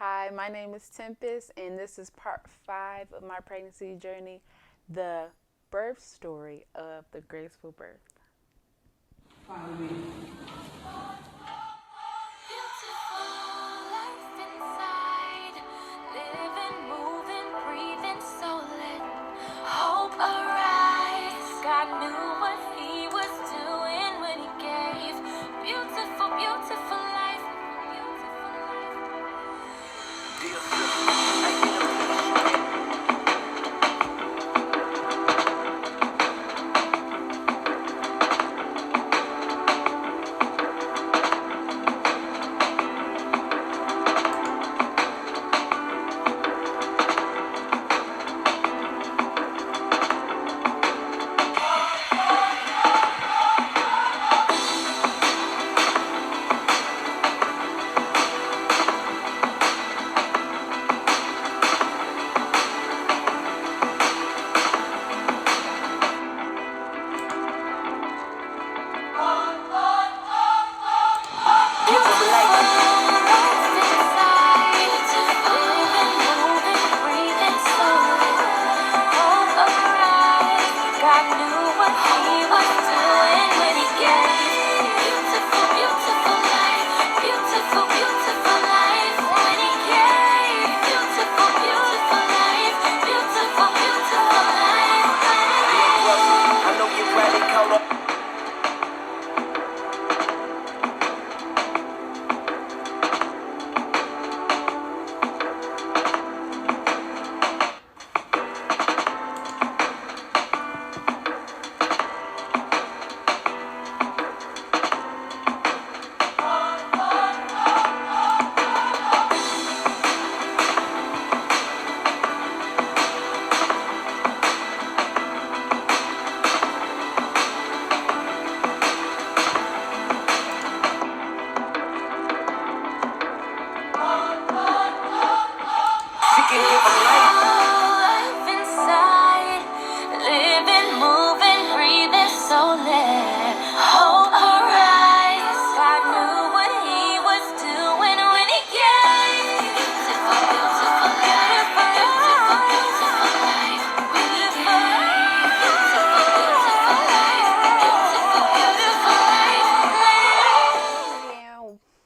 Hi, my name is Tempest, and this is part 5 of my pregnancy journey, the birth story of the Graceful Birth. Follow me.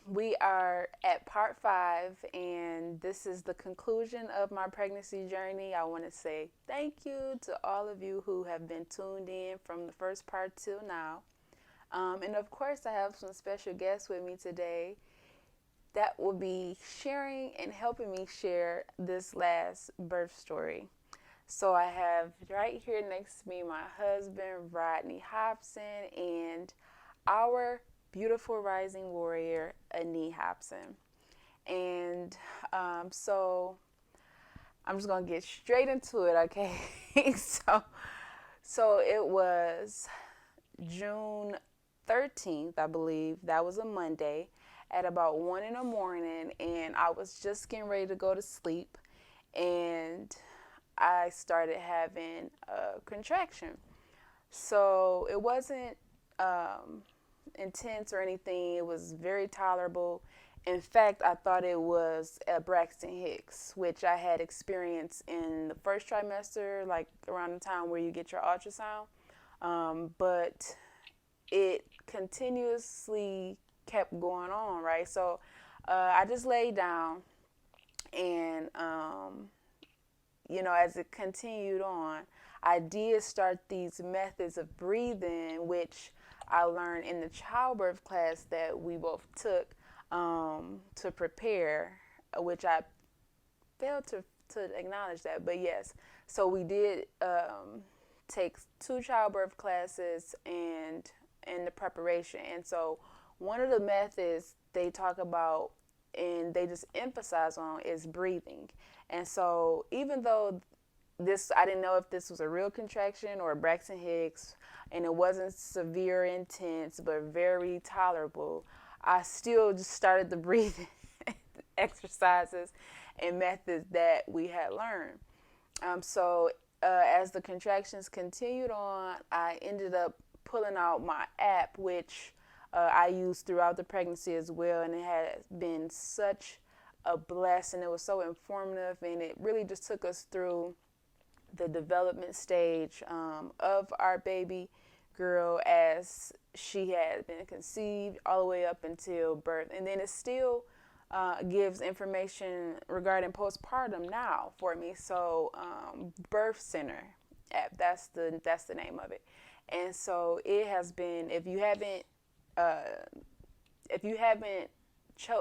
We are at part 5, and this is the conclusion of my pregnancy journey. I want to say thank you to all of you who have been tuned in from the first part till now. And of course, I have some special guests with me today that will be sharing and helping me share this last birth story. So I have right here next to me my husband, Rodney Hobson, and our beautiful rising warrior, Annie Hobson. And so I'm just going to get straight into it, okay? so it was June 13th, I believe. That was a Monday at about 1 in the morning, and I was just getting ready to go to sleep, and I started having a contraction. So it wasn't intense or anything. It was very tolerable. In fact, I thought it was a Braxton Hicks, which I had experienced in the first trimester, like around the time where you get your ultrasound. But it continuously kept going on, right? So I just laid down, and as it continued on, I did start these methods of breathing, which I learned in the childbirth class that we both took to prepare, which I failed to acknowledge that. But yes, so we did take 2 childbirth classes and in the preparation. And so one of the methods they talk about and they just emphasize on is breathing. And so even though I didn't know if this was a real contraction or a Braxton Hicks, and it wasn't severe, intense, but very tolerable, I still just started the breathing exercises and methods that we had learned. So as the contractions continued on, I ended up pulling out my app, which I used throughout the pregnancy as well, and it has been such a blessing. It was so informative, and it really just took us through the development stage of our baby girl as she had been conceived all the way up until birth. And then it still gives information regarding postpartum now for me. So Birth Center app, that's the name of it. And so it has been, uh, if you haven't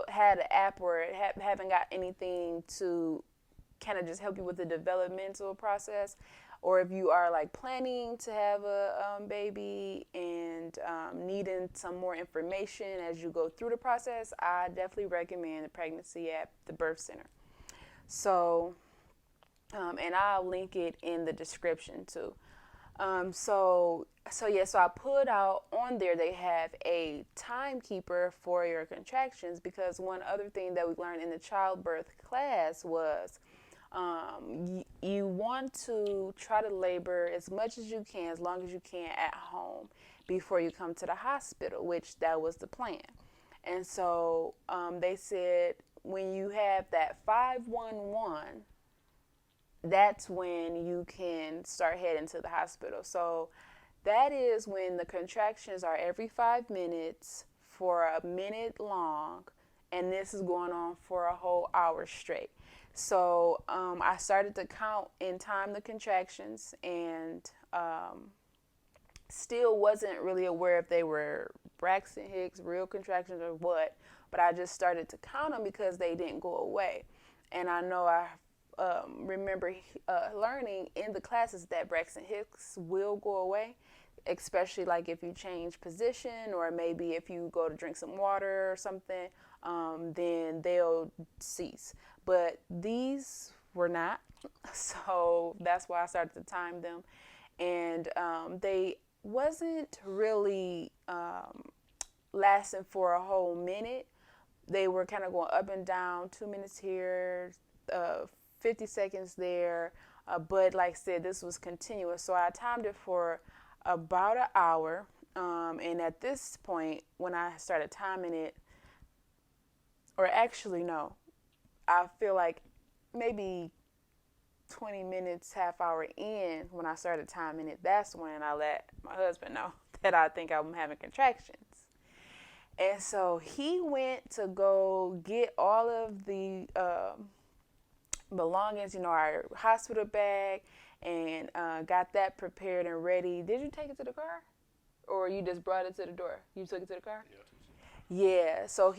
had an app or haven't got anything to kind of just help you with the developmental process, or if you are like planning to have a baby and needing some more information as you go through the process, I definitely recommend the pregnancy app, the Birth Center. So, and I'll link it in the description too. So I put out on there, they have a timekeeper for your contractions, because one other thing that we learned in the childbirth class was you want to try to labor as much as you can, as long as you can at home before you come to the hospital, which that was the plan. And so they said when you have that 511, that's when you can start heading to the hospital. So that is when the contractions are every 5 minutes for a minute long, and this is going on for a whole hour straight. So I started to count and time the contractions, and still wasn't really aware if they were Braxton Hicks real contractions or what, but I just started to count them because they didn't go away. And I know I remember learning in the classes that Braxton Hicks will go away, especially like if you change position, or maybe if you go to drink some water or something, then they'll cease. But these were not, so that's why I started to time them. And they wasn't really lasting for a whole minute. They were kind of going up and down, 2 minutes here, 50 seconds there. But like I said, this was continuous. So I timed it for about an hour. And at this point, when I started timing it, or actually, no, I feel like maybe 20 minutes, half hour in, when I started timing it, that's when I let my husband know that I think I'm having contractions. And so he went to go get all of the belongings, our hospital bag, and got that prepared and ready. Did you take it to the car? Or you just brought it to the door? You took it to the car? Yeah. Yeah, so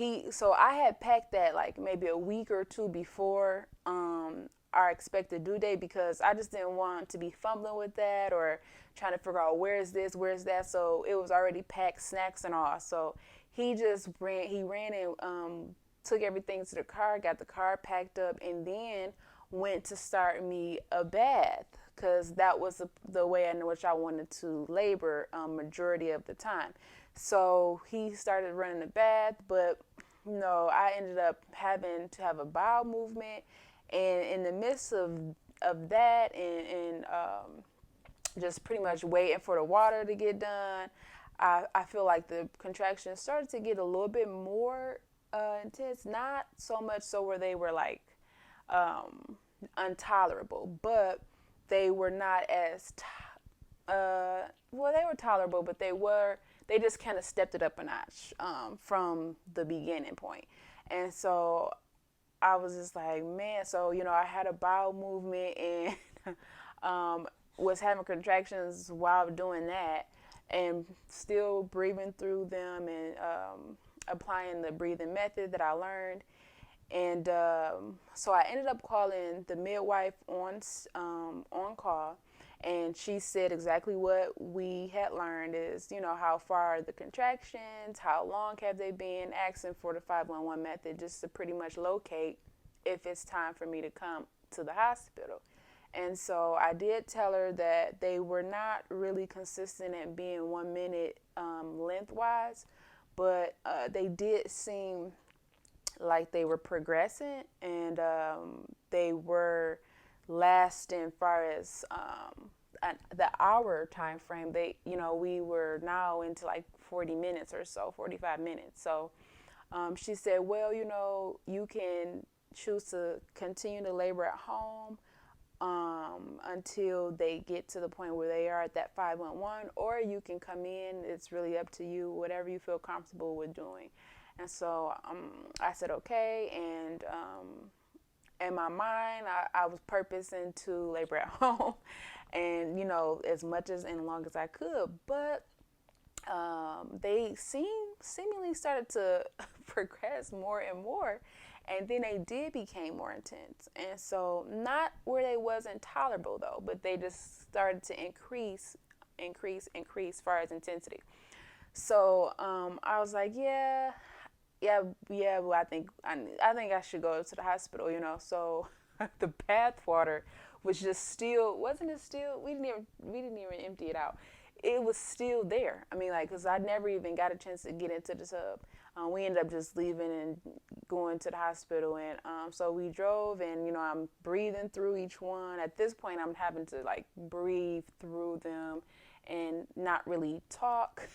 I had packed that like maybe a week or two before our expected due date, because I just didn't want to be fumbling with that or trying to figure out where's this, where's that. So it was already packed, snacks and all. So he ran and took everything to the car, got the car packed up, and then went to start me a bath, because that was the way in which I wanted to labor majority of the time. So he started running the bath, but I ended up having to have a bowel movement, and in the midst of that and just pretty much waiting for the water to get done, I feel like the contractions started to get a little bit more intense. Not so much so where they were like intolerable, but they were not as well, they were tolerable, but they just kind of stepped it up a notch from the beginning point. And so I was just like, man, so I had a bowel movement and was having contractions while doing that, and still breathing through them, and applying the breathing method that I learned. And so I ended up calling the midwife on call, and she said exactly what we had learned is, how far are the contractions, how long have they been, asking for the 511 method just to pretty much locate if it's time for me to come to the hospital. And so I did tell her that they were not really consistent at being 1 minute lengthwise, but they did seem like they were progressing, and they were lasting far as the hour time frame. We were now into like 40 minutes or so, 45 minutes. So she said, well, you can choose to continue to labor at home until they get to the point where they are at that 511, or you can come in. It's really up to you, whatever you feel comfortable with doing. And so I said okay, and in my mind, I was purposing to labor at home, and as much as and long as I could, but they seemingly started to progress more and more, and then they did became more intense. And so not where they wasn't tolerable though, but they just started to increase as far as intensity. So I was like, yeah. Well, I think I should go to the hospital. So the bath water was just still wasn't it still we didn't even empty it out. It was still there. I mean, like, because I never even got a chance to get into the tub. We ended up just leaving and going to the hospital, and so we drove, and I'm breathing through each one. At this point, I'm having to like breathe through them and not really talk.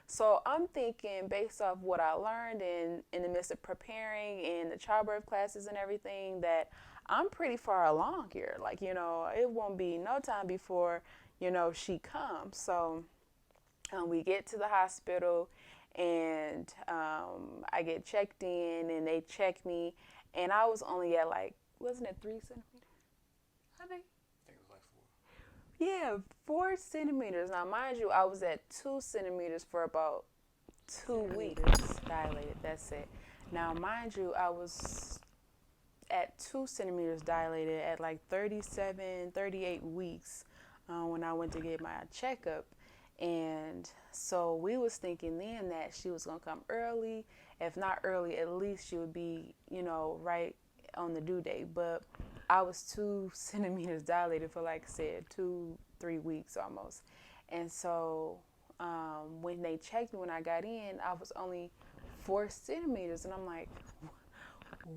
So I'm thinking, based off what I learned in the midst of preparing in the childbirth classes and everything, that I'm pretty far along here. Like, it won't be no time before, she comes. So we get to the hospital, and I get checked in, and they check me, and I was only at like, wasn't it 3 centimeters? I think. I think it was like 4. Yeah, 4 centimeters. Now, mind you, I was at 2 centimeters for about 2 weeks. Dilated, that's it. Now, mind you, I was at 2 centimeters dilated at like 37, 38 weeks when I went to get my checkup. And so we was thinking then that she was going to come early. If not early, at least she would be, right on the due date. But I was 2 centimeters dilated for, like I said, 2-3 weeks almost. And so when they checked me when I got in, I was only 4 centimeters. And I'm like,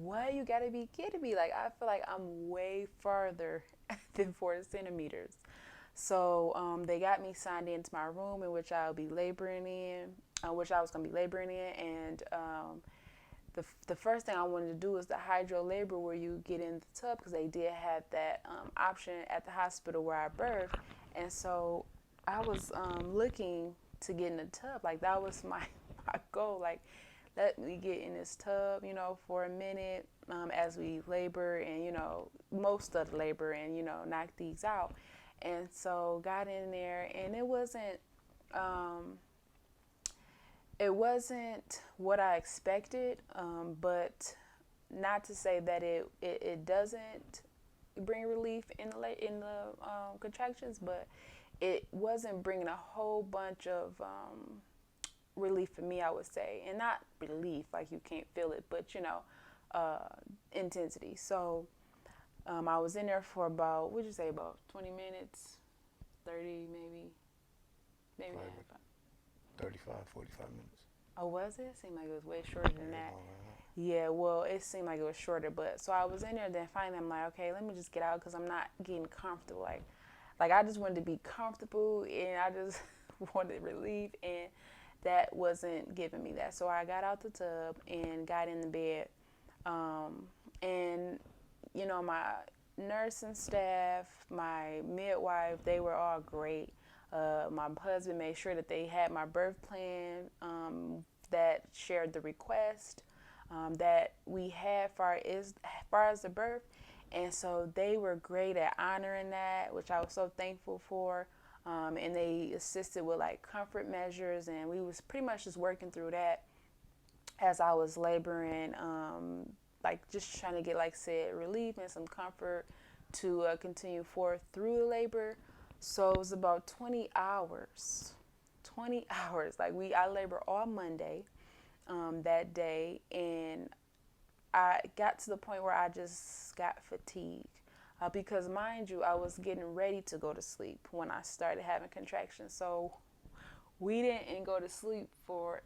what? You got to be kidding me. Like, I feel like I'm way farther than 4 centimeters. So they got me signed into my room in which I'll be laboring in, which I was going to be laboring in. And the first thing I wanted to do was the hydro labor, where you get in the tub, because they did have that option at the hospital where I birthed. And so I was looking to get in the tub. Like, that was my goal. Like, let me get in this tub, for a minute as we labor and, most of the labor and, knock these out. And so got in there, and it wasn't what I expected, but not to say that it doesn't bring relief in the contractions, but it wasn't bringing a whole bunch of relief for me, I would say. And not relief like you can't feel it, but intensity. So I was in there for about, what'd you say, about 20 minutes, 30 maybe Like half. 35, 45 minutes. Oh, was it? It seemed like it was way shorter than that. Yeah, well, it seemed like it was shorter, but so I was in there. Then finally, I'm like, okay, let me just get out, because I'm not getting comfortable. Like I just wanted to be comfortable, and I just wanted relief, and that wasn't giving me that. So I got out the tub and got in the bed, and my nursing staff, my midwife, they were all great. My husband made sure that they had my birth plan that shared the request that we had as far as the birth. And so they were great at honoring that, which I was so thankful for. And they assisted with like comfort measures, and we was pretty much just working through that as I was laboring, like just trying to get, like I said, relief and some comfort to continue forth through the labor. So it was about 20 hours. 20 hours. Like I labor all Monday that day, and I got to the point where I just got fatigued. Because mind you, I was getting ready to go to sleep when I started having contractions. So we didn't go to sleep what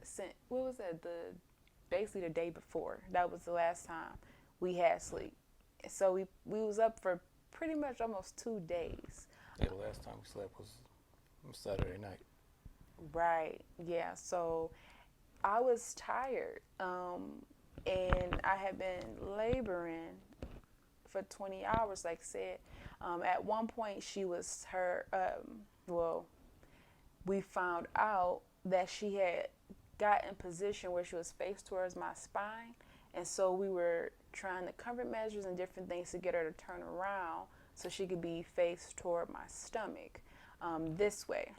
was that? Basically the day before. That was the last time we had sleep. So we was up for pretty much almost 2 days. Yeah, the last time we slept was Saturday night. Right. Yeah. So I was tired. and I had been laboring for 20 hours, like I said. At one point, we found out that she had got in position where she was face towards my spine. And so we were trying the comfort measures and different things to get her to turn around so she could be face toward my stomach this way.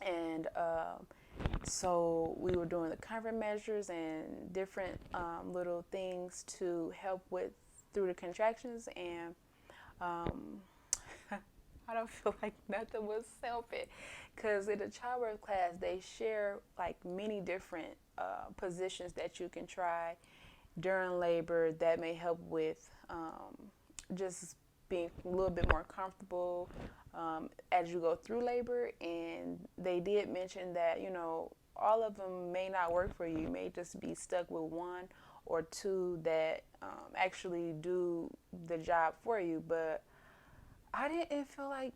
And so we were doing the comfort measures and different little things to help with through the contractions. And I don't feel like nothing was helping, because in the childbirth class they share like many different positions that you can try during labor that may help with just being a little bit more comfortable as you go through labor. And they did mention that, all of them may not work for you. You may just be stuck with one or two that actually do the job for you. But I didn't feel like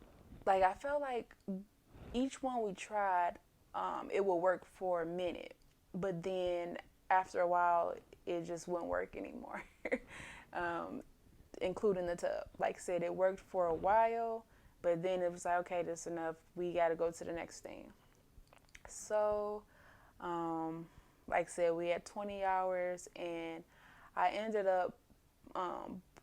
I felt like each one we tried, it would work for a minute, but then after a while, it just wouldn't work anymore, including the tub. Like I said, it worked for a while, but then it was like, okay, this is enough. We got to go to the next thing. So, like I said, we had 20 hours, and I ended up,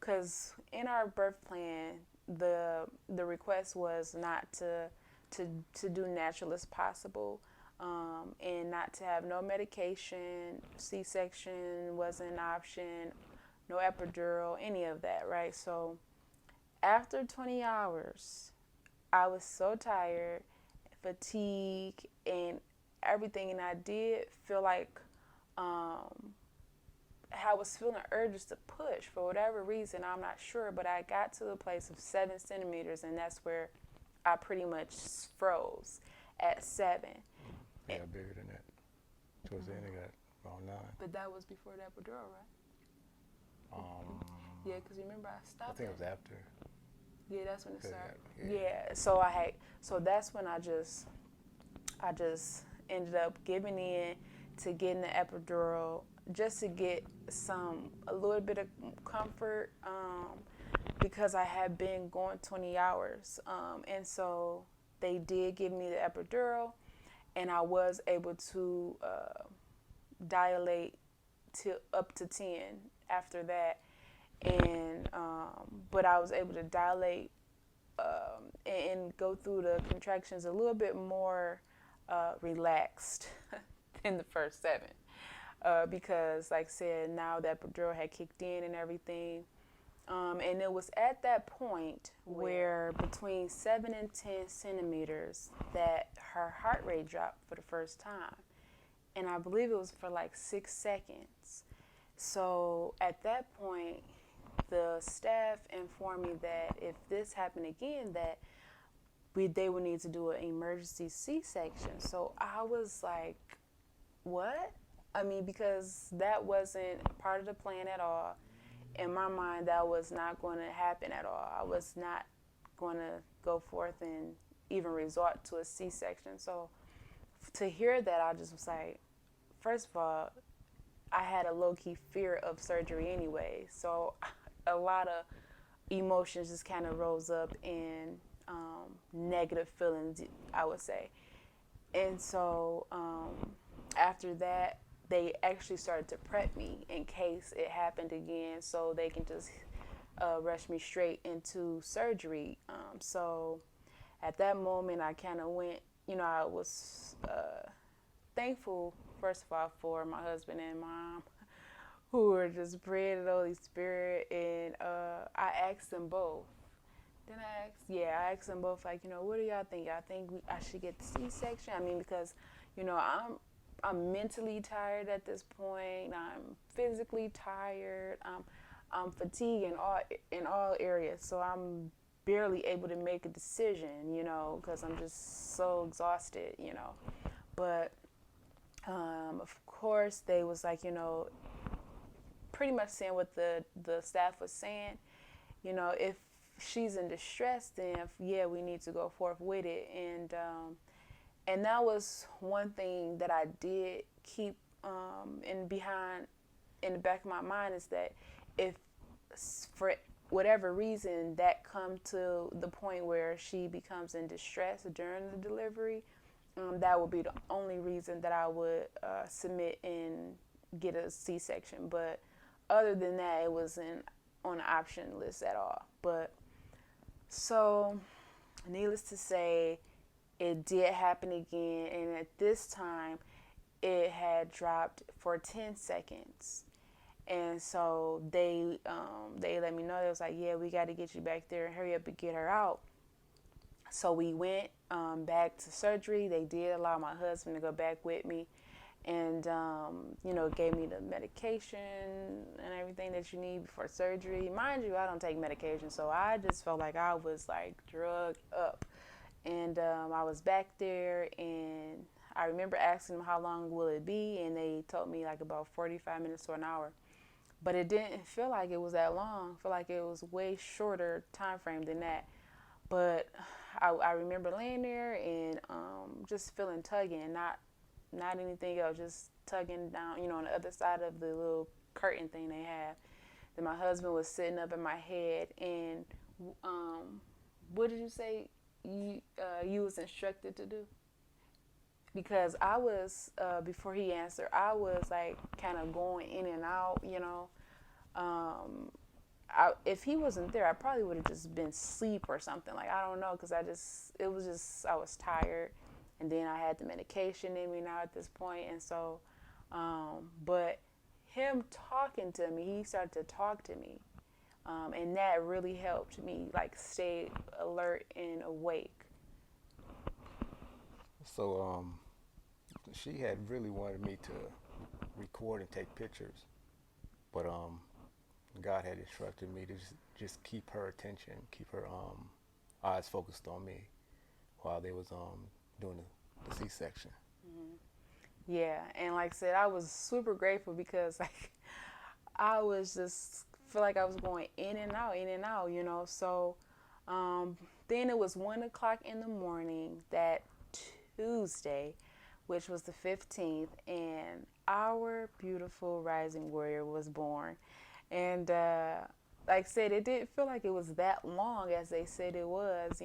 because in our birth plan, the request was not to do natural as possible, and not to have no medication. C-section wasn't an option, no epidural, any of that, right? So after 20 hours, I was so tired, fatigued, and everything, and I did feel like I was feeling urges to push for whatever reason. I'm not sure, but I got to the place of 7 centimeters, and that's where I pretty much froze at 7. They got bigger than that. Towards the end, they got about 9. But that was before the epidural, right? Yeah, because remember I stopped. I think it was after. Yeah, that's when it started. Yeah. So that's when I just ended up giving in to getting the epidural, just to get a little bit of comfort, because I had been going 20 hours. And so they did give me the epidural, and I was able to dilate to up to 10 after that. And but I was able to dilate and go through the contractions a little bit more relaxed than the first 7. Because, like I said, now that epidural had kicked in and everything. And it was at that point where between 7 and 10 centimeters that her heart rate dropped for the first time. And I believe it was for like 6 seconds. So at that point, the staff informed me that if this happened again, that they would need to do an emergency C-section. So I was like, what? I mean, because that wasn't part of the plan at all. In my mind, that was not going to happen at all. I was not going to go forth and even resort to a C-section. So to hear that, I just was like, first of all, I had a low-key fear of surgery anyway. So a lot of emotions just kind of rose up, and negative feelings, I would say. And so after that, they actually started to prep me in case it happened again, so they can just rush me straight into surgery. So at that moment, I kind of went, I was thankful, first of all, for my husband and mom, who were just bred of the Holy Spirit. And I asked them both. I asked them both, like, what do y'all think? Y'all think I should get the C-section? I mean, because, I'm mentally tired at this point. I'm physically tired. I'm fatigued in all areas. So I'm barely able to make a decision, because I'm just so exhausted, But of course, they was like, pretty much saying what the staff was saying. If she's in distress, then we need to go forth with it. And that was one thing that I did keep in behind in the back of my mind is that if for whatever reason that come to the point where she becomes in distress during the delivery, that would be the only reason that I would submit and get a C-section. But other than that, it wasn't on the option list at all. But so, needless to say, it did happen again, and at this time, it had dropped for 10 seconds. And so they let me know. They was like, yeah, we got to get you back there and hurry up and get her out. So we went back to surgery. They did allow my husband to go back with me, and gave me the medication and everything that you need before surgery. Mind you, I don't take medication, so I just felt like I was like drugged up. And I was back there, and I remember asking them how long will it be, and they told me like about 45 minutes to an hour. But it didn't feel like it was that long. I feel like it was way shorter time frame than that. But I remember laying there and just feeling tugging, not anything else, just tugging down, on the other side of the little curtain thing they have. Then my husband was sitting up in my head, and what did you say you was instructed to do? Because I was, before he answered, I was like kind of going in and out, if he wasn't there, I probably would have just been asleep or something. Like, I don't know, because I was tired. And then I had the medication in me now at this point. And so, but him talking to me, he started to talk to me. And that really helped me, like, stay alert and awake. So she had really wanted me to record and take pictures, but God had instructed me to just keep her attention, keep her eyes focused on me while they was doing the C-section. Mm-hmm. Yeah, and like I said, I was super grateful because like I was just feel like I was going in and out, So then it was 1:00 in the morning that Tuesday, which was the 15th, and our beautiful rising warrior was born. And like I said, it didn't feel like it was that long as they said it was,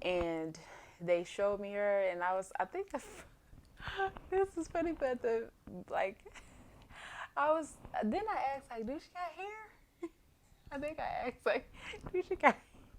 and they showed me her, and I think this is funny, but then I asked, like, do she got hair? I think I asked, like, do she got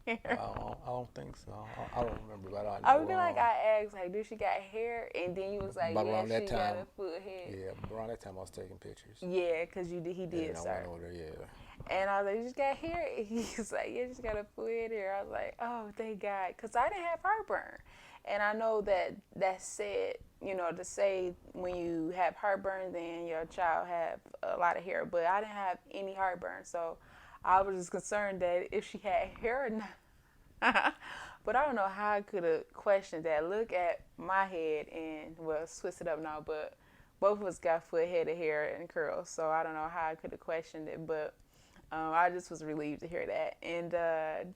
hair? I don't think so. I don't remember, but I know. I would be like, I asked, like, do she got hair? And then you was like, yeah, she got a full head. Yeah, around that time I was taking pictures. Yeah, because he did, sir. I went over there, yeah. And I was like, you just got hair? And he was like, yeah, just got a full head hair. I was like, oh, thank God. Because I didn't have heartburn. And I know that said, to say when you have heartburn, then your child have a lot of hair. But I didn't have any heartburn. So I was just concerned that if she had hair or not. But I don't know how I could have questioned that. Look at my head and, well, twist it up now. But both of us got full head of hair and curls. So I don't know how I could have questioned it. But I just was relieved to hear that. And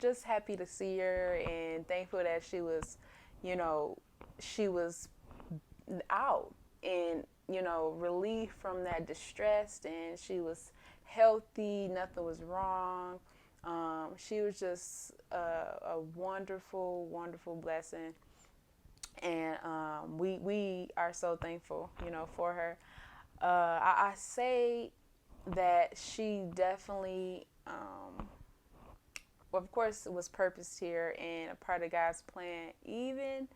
just happy to see her and thankful that she was, she was out and, relieved from that distress, and she was healthy, nothing was wrong. She was just a wonderful, wonderful blessing, and we are so thankful, for her. I say that she definitely, well, of course, it was purposed here and a part of God's plan, even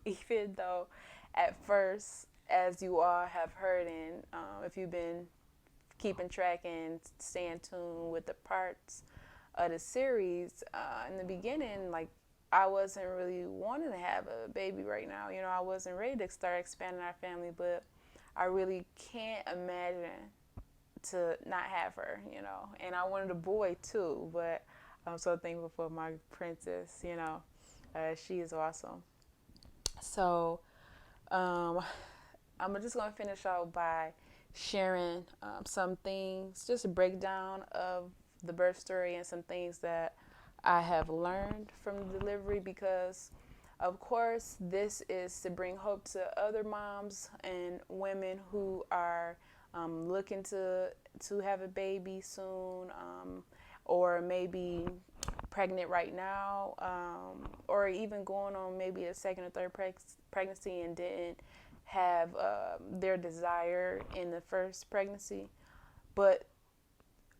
even though at first, as you all have heard, and if you've been keeping track and staying tuned with the parts of the series, in the beginning, like, I wasn't really wanting to have a baby right now. I wasn't ready to start expanding our family, but I really can't imagine to not have her, and I wanted a boy too, but I'm so thankful for my princess, she is awesome. So I'm just going to finish out by sharing some things, just a breakdown of the birth story and some things that I have learned from the delivery, because Of course, this is to bring hope to other moms and women who are looking to have a baby soon, or maybe pregnant right now, or even going on maybe a second or third pregnancy and didn't have their desire in the first pregnancy. But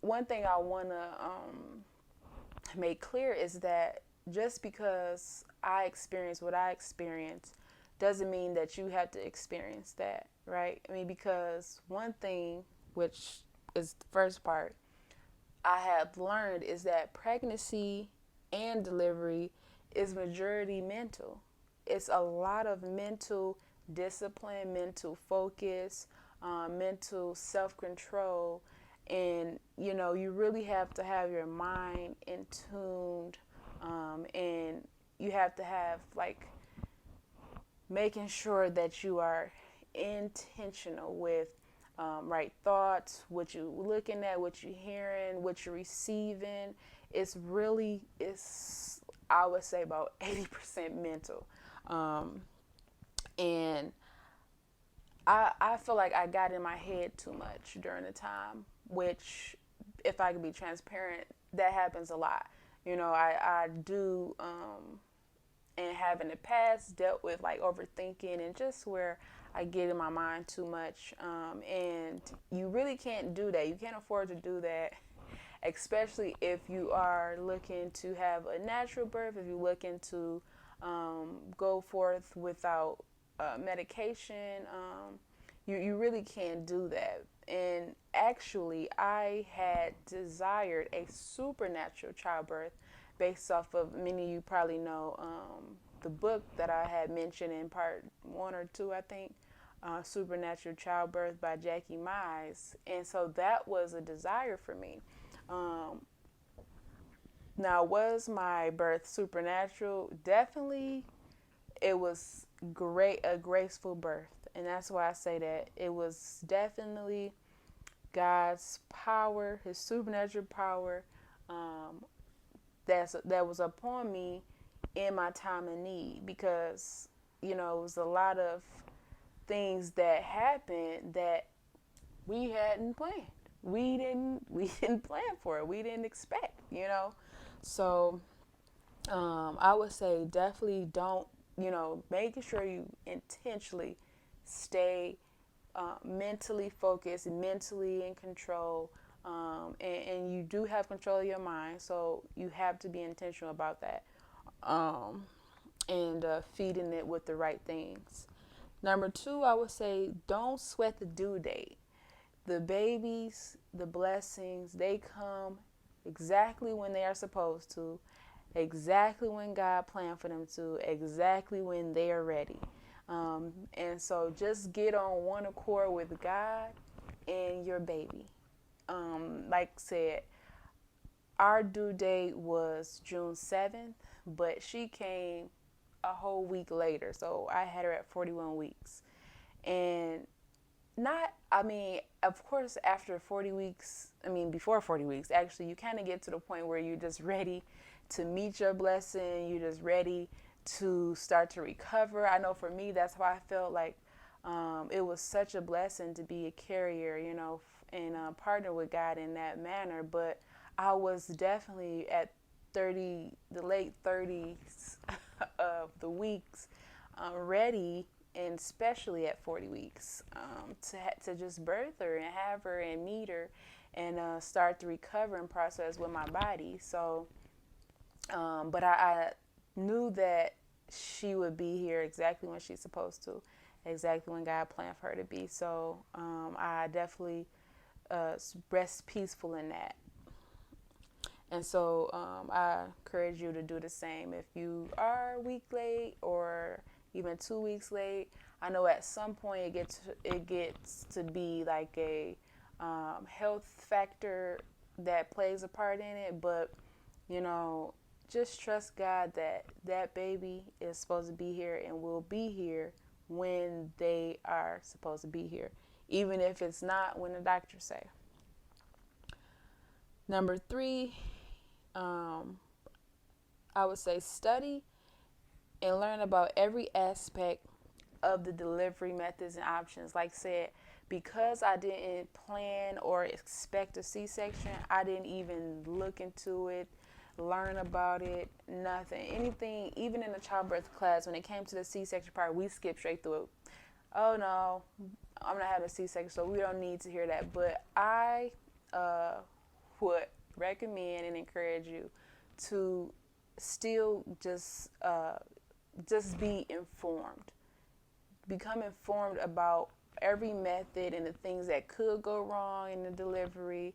one thing I want to make clear is that just because I experience what I experience doesn't mean that you have to experience that, right? I mean, because one thing, which is the first part, I have learned is that pregnancy and delivery is majority mental. It's a lot of mental discipline, mental focus, mental self control. And, you really have to have your mind in tuned, and you have to have like making sure that you are intentional with right thoughts, what you're looking at, what you're hearing, what you're receiving. It's I would say about 80% mental. And I feel like I got in my head too much during the time, which, if I could be transparent, that happens a lot. I do, and have in the past dealt with like overthinking and just where I get in my mind too much. And you really can't do that. You can't afford to do that, especially if you are looking to have a natural birth, if you're looking to go forth without medication. You really can't do that. And actually, I had desired a supernatural childbirth based off of, many of you probably know, the book that I had mentioned in part 1 or 2, I think, Supernatural Childbirth by Jackie Mize. And so that was a desire for me. Now, was my birth supernatural? Definitely. It was a graceful birth. And that's why I say that it was definitely God's power, his supernatural power, that was upon me in my time of need, because it was a lot of things that happened that we hadn't planned. We didn't plan for it. We didn't expect. So I would say definitely don't, making sure you intentionally stay mentally focused, mentally in control, and you do have control of your mind, so you have to be intentional about that, and feeding it with the right things. Number 2, I would say don't sweat the due date. The babies, the blessings, they come exactly when they are supposed to, exactly when God planned for them to, exactly when they are ready. And so just get on one accord with God and your baby. Like I said, our due date was June 7th, but she came a whole week later. So I had her at 41 weeks. And of course, after 40 weeks, before 40 weeks, actually, you kind of get to the point where you're just ready to meet your blessing. You're just ready to start to recover. I know for me, that's why I felt like it was such a blessing to be a carrier, and partner with God in that manner. But I was definitely at the late 30s of the weeks, ready, and especially at 40 weeks, to just birth her and have her and meet her and start the recovering process with my body. So, but I knew that she would be here exactly when she's supposed to, exactly when God planned for her to be. So I definitely rest peaceful in that. And so I encourage you to do the same. If you are a week late or even 2 weeks late, I know at some point it gets to be like a health factor that plays a part in it. But just trust God that baby is supposed to be here and will be here when they are supposed to be here, even if it's not when the doctors say. Number 3, I would say study and learn about every aspect of the delivery methods and options. Like I said, because I didn't plan or expect a C-section, I didn't even look into it, learn about it, nothing. Anything, even in the childbirth class, when it came to the C-section part, we skipped straight through it. Oh no, I'm not having a C-section, so we don't need to hear that. But I would recommend and encourage you to still just be informed. Become informed about every method and the things that could go wrong in the delivery.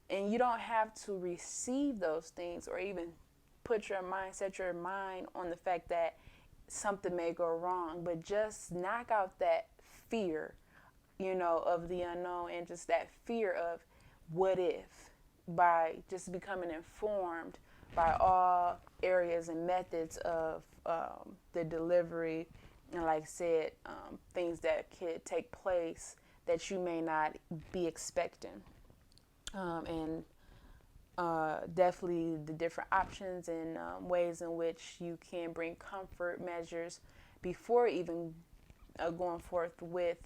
And you don't have to receive those things or even set your mind on the fact that something may go wrong, but just knock out that fear, of the unknown, and just that fear of what if, by just becoming informed by all areas and methods of the delivery, and like I said, things that could take place that you may not be expecting, and definitely the different options and ways in which you can bring comfort measures before even going forth with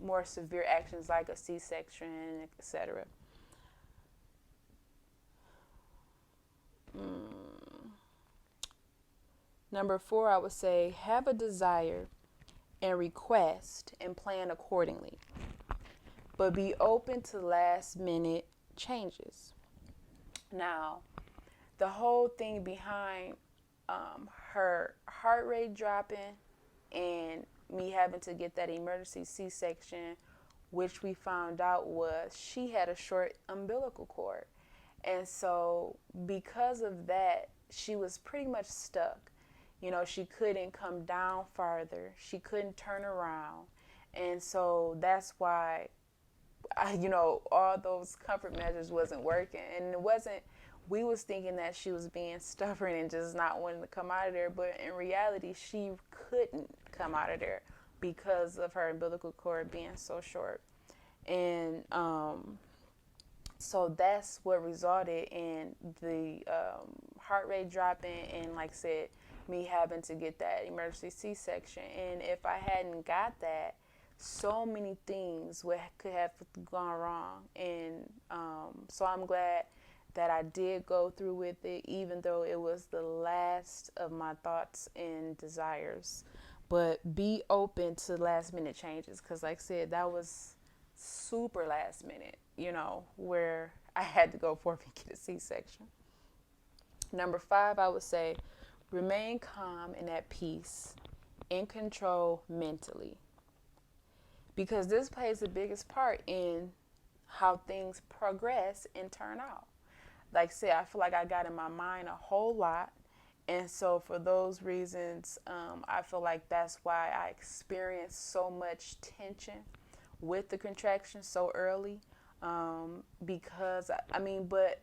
more severe actions like a C-section, etc. Number 4, I would say have a desire and request and plan accordingly, but be open to last minute changes. Now, the whole thing behind her heart rate dropping and me having to get that emergency C-section, which we found out was she had a short umbilical cord. And so because of that, she was pretty much stuck. She couldn't come down farther. She couldn't turn around. And so that's why, all those comfort measures wasn't working. And it wasn't, we was thinking that she was being stubborn and just not wanting to come out of there. But in reality, she couldn't come out of there because of her umbilical cord being so short. And so that's what resulted in the heart rate dropping, and like I said, me having to get that emergency C-section. And if I hadn't got that, so many things could have gone wrong. And so I'm glad that I did go through with it, even though it was the last of my thoughts and desires. But be open to last minute changes, because like I said, that was super last minute, where I had to go forth and get a C-section. Number 5, I would say remain calm and at peace, in control mentally, because this plays the biggest part in how things progress and turn out. Like I said, I feel like I got in my mind a whole lot. And so for those reasons, I feel like that's why I experienced so much tension with the contraction so early, because but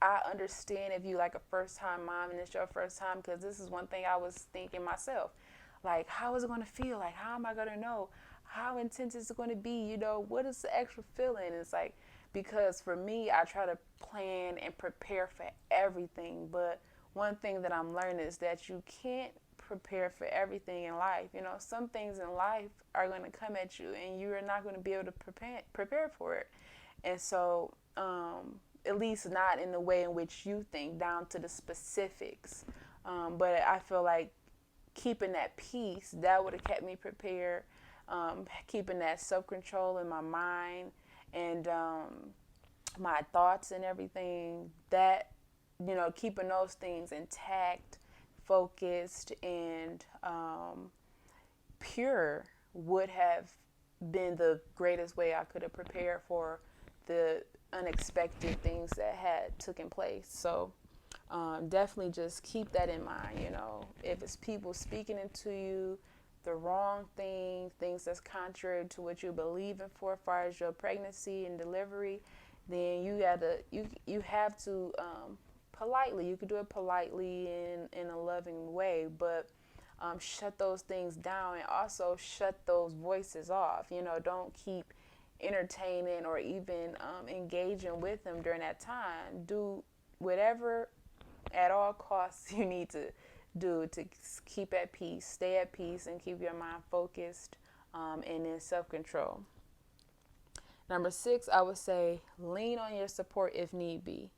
I understand if you like a first time mom and it's your first time, because this is one thing I was thinking myself, like, how is it going to feel? Like, how am I going to know? How intense is it going to be? What is the actual feeling? It's like, because for me, I try to plan and prepare for everything, but one thing that I'm learning is that you can't prepare for everything in life. Some things in life are going to come at you and you're not going to be able to prepare for it. And so, at least not in the way in which you think, down to the specifics. But I feel like keeping that peace, that would have kept me prepared. Keeping that self-control in my mind and my thoughts and everything, that, keeping those things intact, focused, and pure would have been the greatest way I could have prepared for the unexpected things that had taken place. So definitely just keep that in mind. If it's people speaking into you the wrong things that's contrary to what you're believing for as far as your pregnancy and delivery, then you have to politely, you could do it politely in a loving way, but shut those things down, and also shut those voices off. Don't keep entertaining or even engaging with them during that time. Do whatever at all costs you need to do to keep at peace, stay at peace, and keep your mind focused and in self-control. Number 6, I would say lean on your support if need be.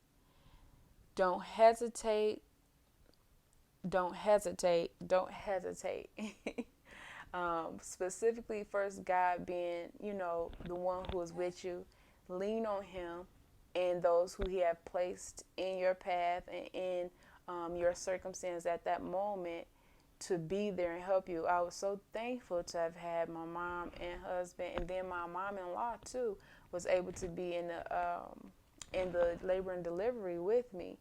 Don't hesitate. Don't hesitate. Don't hesitate. Specifically, first, God being, the one who is with you. Lean on Him and those who He have placed in your path and in your circumstance at that moment to be there and help you. I was so thankful to have had my mom and husband, and then my mom-in-law too was able to be in the labor and delivery with me,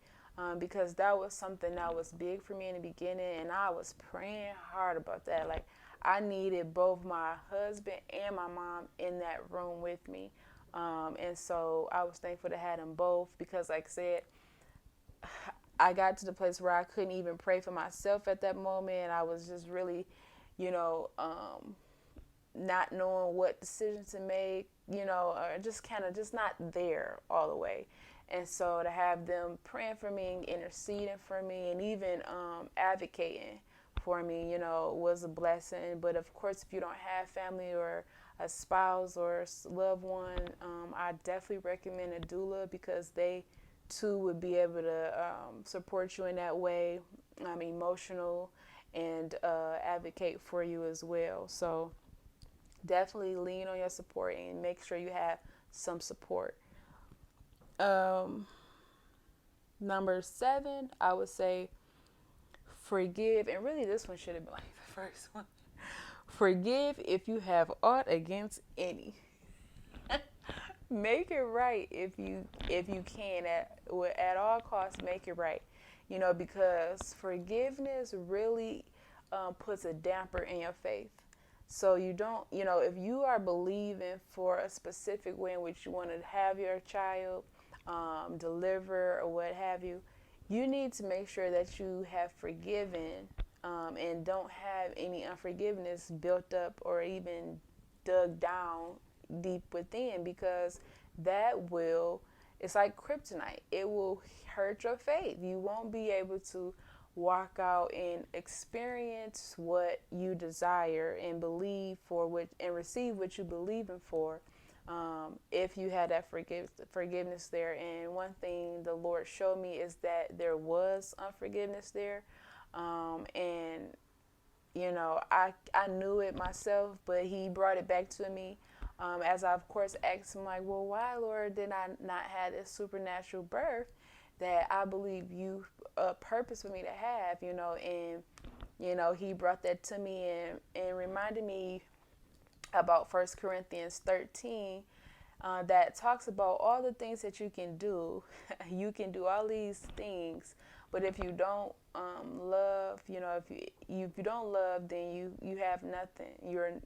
because that was something that was big for me in the beginning, and I was praying hard about that. Like, I needed both my husband and my mom in that room with me, and so I was thankful to have them both, because like I said, I got to the place where I couldn't even pray for myself at that moment. I was just really, not knowing what decision to make, or just kind of just not there all the way. And so to have them praying for me, interceding for me, and even advocating for me, was a blessing. But of course, if you don't have family or a spouse or loved one, I definitely recommend a doula, because they too would be able to support you in that way, emotional, and advocate for you as well. So definitely lean on your support and make sure you have some support. Number 7, I would say forgive, and really this one should have been like the first one. Forgive if you have aught against any. Make it right if you can, at all costs. Make it right, because forgiveness really puts a damper in your faith. So you don't, if you are believing for a specific way in which you want to have your child deliver or what have you, you need to make sure that you have forgiven and don't have any unforgiveness built up or even dug down deep within, because it's like kryptonite. It will hurt your faith. You won't be able to walk out and experience what you desire and believe for, and receive what you believe in for, if you had that forgiveness there. And one thing the Lord showed me is that there was unforgiveness there, and I knew it myself, but He brought it back to me. As I, of course, asked Him, like, well, why, Lord, did I not have this supernatural birth that I believe you purpose for me to have, and, He brought that to me and reminded me about 1 Corinthians 13, that talks about all the things that you can do. You can do all these things, but if you don't love, if you don't love, then you have nothing. You're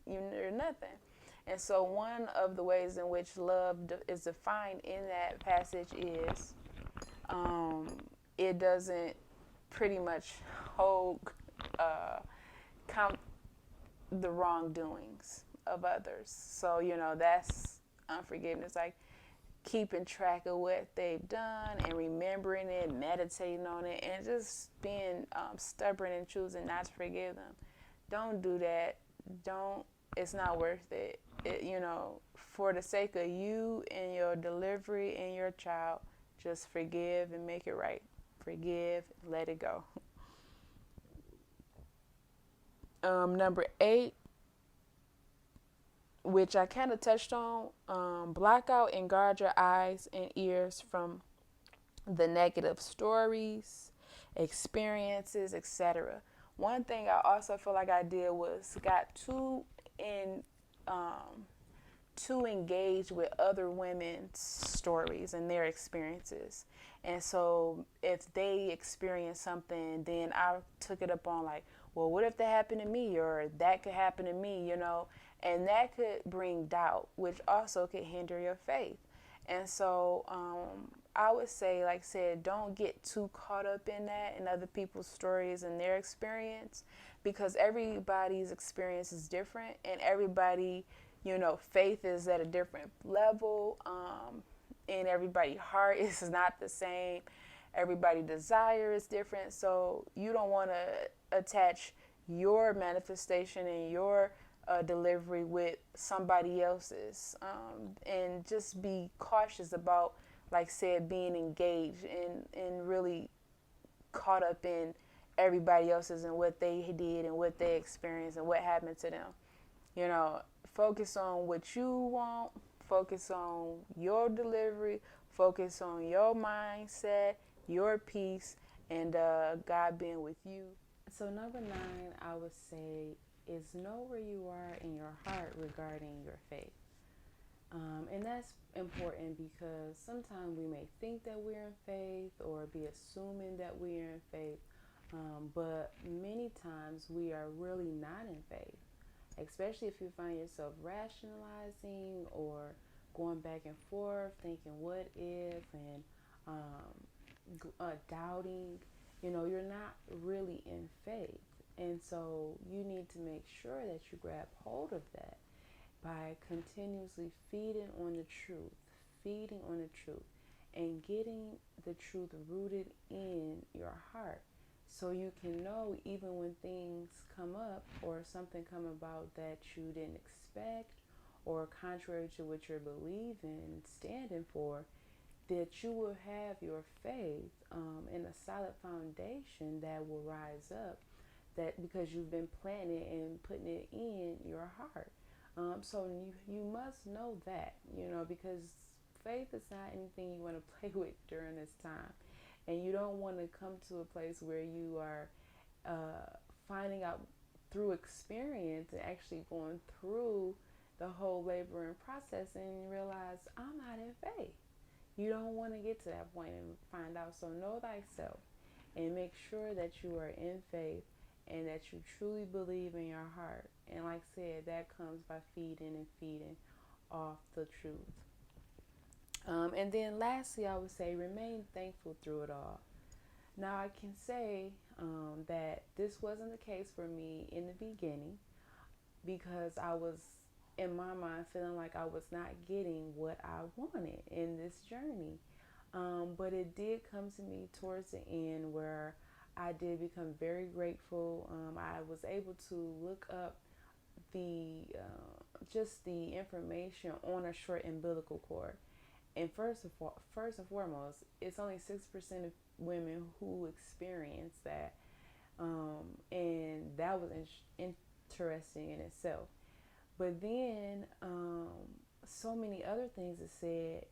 nothing. And so one of the ways in which love is defined in that passage is it doesn't pretty much count the wrongdoings of others. So, that's unforgiveness, like keeping track of what they've done and remembering it, meditating on it, and just being stubborn and choosing not to forgive them. Don't do that. It's not worth it. For the sake of you and your delivery and your child, just forgive and make it right. Forgive, let it go. Number 8, which I kind of touched on, block out and guard your eyes and ears from the negative stories, experiences, etc. One thing I also feel like I did was got too engaged with other women's stories and their experiences. And so if they experience something, then I took it up on like, well, what if that happened to me, or that could happen to me, and that could bring doubt, which also could hinder your faith. And so I would say, like I said, don't get too caught up in that and other people's stories and their experience, because everybody's experience is different, and everybody, faith is at a different level, and everybody's heart is not the same. Everybody's desire is different. So you don't want to attach your manifestation and your delivery with somebody else's, and just be cautious about, like said, being engaged and really caught up in everybody else's and what they did and what they experienced and what happened to them. You know, focus on what you want, focus on your delivery, focus on your mindset, your peace, and God being with you. So, number 9, I would say, is know where you are in your heart regarding your faith. And that's important because sometimes we may think that we're in faith or be assuming that we're in faith, but many times we are really not in faith, especially if you find yourself rationalizing or going back and forth, thinking what if, and doubting. You know, you're not really in faith. And so you need to make sure that you grab hold of that by continuously feeding on the truth, and getting the truth rooted in your heart, so you can know even when things come up or something come about that you didn't expect or contrary to what you're believing and standing for, that you will have your faith in a solid foundation that will rise up, that because you've been planting it and putting it in your heart. So you must know that, because faith is not anything you want to play with during this time. And you don't want to come to a place where you are finding out through experience and actually going through the whole laboring process and realize, I'm not in faith. You don't want to get to that point and find out. So know thyself and make sure that you are in faith and that you truly believe in your heart. And like I said, that comes by feeding off the truth. And then lastly, I would say remain thankful through it all. Now, I can say that this wasn't the case for me in the beginning, because I was, in my mind, feeling like I was not getting what I wanted in this journey. But it did come to me towards the end where I did become very grateful. I was able to look up just the information on a short umbilical cord. And first and foremost, it's only 6% of women who experience that. And that was interesting in itself. But then so many other things it said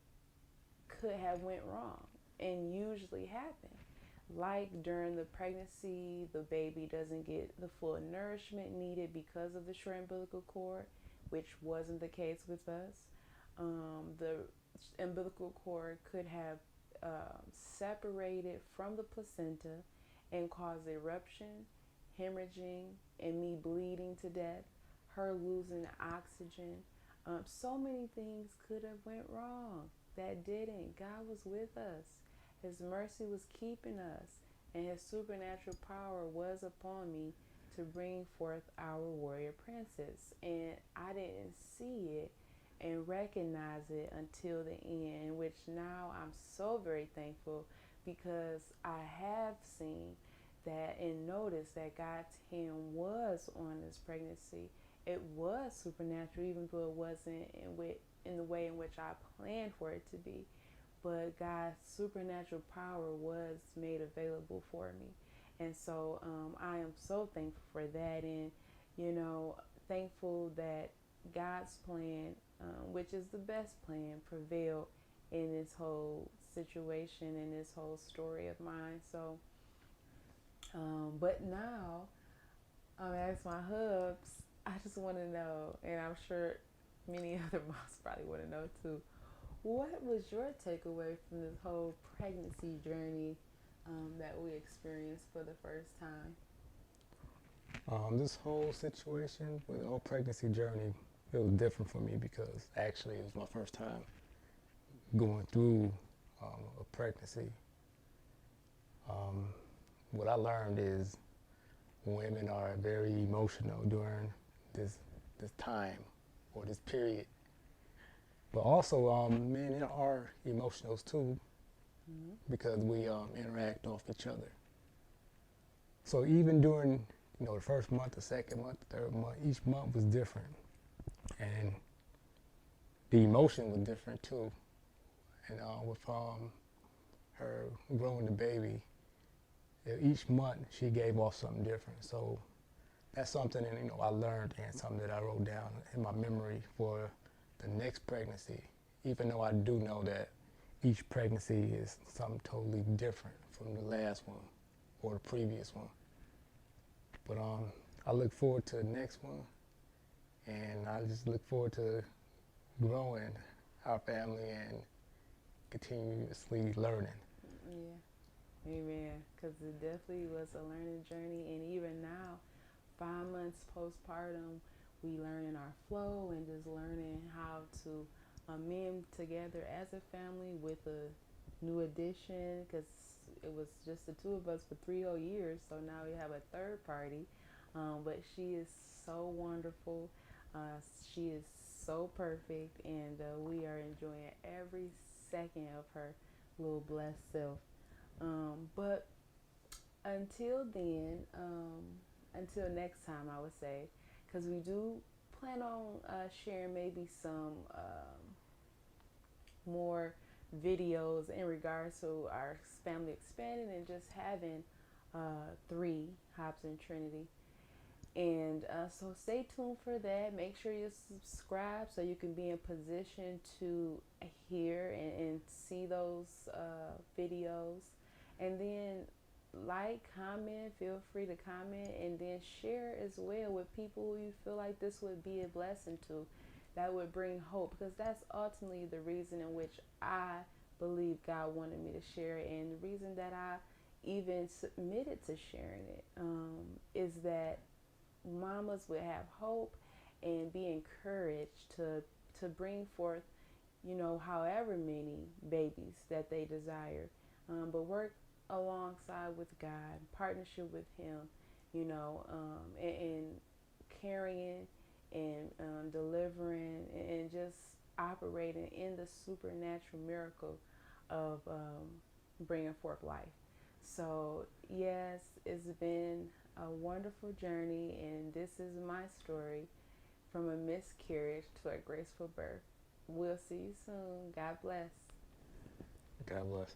could have went wrong and usually happen. Like during the pregnancy, the baby doesn't get the full nourishment needed because of the short umbilical cord, which wasn't the case with us. The umbilical cord could have separated from the placenta and caused eruption, hemorrhaging, and me bleeding to death, her losing oxygen. So many things could have went wrong that didn't. God was with us. His mercy was keeping us, and His supernatural power was upon me to bring forth our warrior princess. And I didn't see it and recognize it until the end, which now I'm so very thankful, because I have seen that and noticed that God's hand was on this pregnancy. It was supernatural, even though it wasn't in the way in which I planned for it to be. But God's supernatural power was made available for me. And so I am so thankful for that. And, thankful that God's plan, which is the best plan, prevailed in this whole situation and this whole story of mine. So, but now I'm asking my hubs, I just want to know, and I'm sure many other moms probably want to know too, what was your takeaway from this whole pregnancy journey that we experienced for the first time? This whole situation with the whole pregnancy journey, it was different for me because actually it was my first time going through a pregnancy. What I learned is women are very emotional during this time or this period. But also, men are emotional too, because we interact off each other. So even during, the first month, the second month, the third month, each month was different. And the emotion was different too. And with her growing the baby, each month she gave off something different. So that's something that, I learned, and something that I wrote down in my memory for the next pregnancy, even though I do know that each pregnancy is something totally different from the last one or the previous one. But I look forward to the next one, and I just look forward to growing our family and continuously learning. Yeah, amen. Because it definitely was a learning journey, and even now, 5 months postpartum, we learning our flow and just learning how to mend together as a family with a new addition. Because it was just the two of us for 3 whole years, so now we have a third party. But she is so wonderful. She is so perfect, and we are enjoying every second of her little blessed self. But until then, until next time, I would say, because we do plan on sharing maybe some more videos in regards to our family expanding and just having three Hobson Trinity. And so stay tuned for that. Make sure you subscribe so you can be in position to hear and see those videos. And then like, comment, feel free to comment, and then share as well with people who you feel like this would be a blessing to, that would bring hope, because that's ultimately the reason in which I believe God wanted me to share it, and the reason that I even submitted to sharing it is that mamas would have hope and be encouraged to bring forth, however many babies that they desire, but work alongside with God, partnership with Him, and carrying and delivering and just operating in the supernatural miracle of bringing forth life. So yes, it's been a wonderful journey, and this is my story from a miscarriage to a graceful birth. We'll see you soon. God bless. God bless.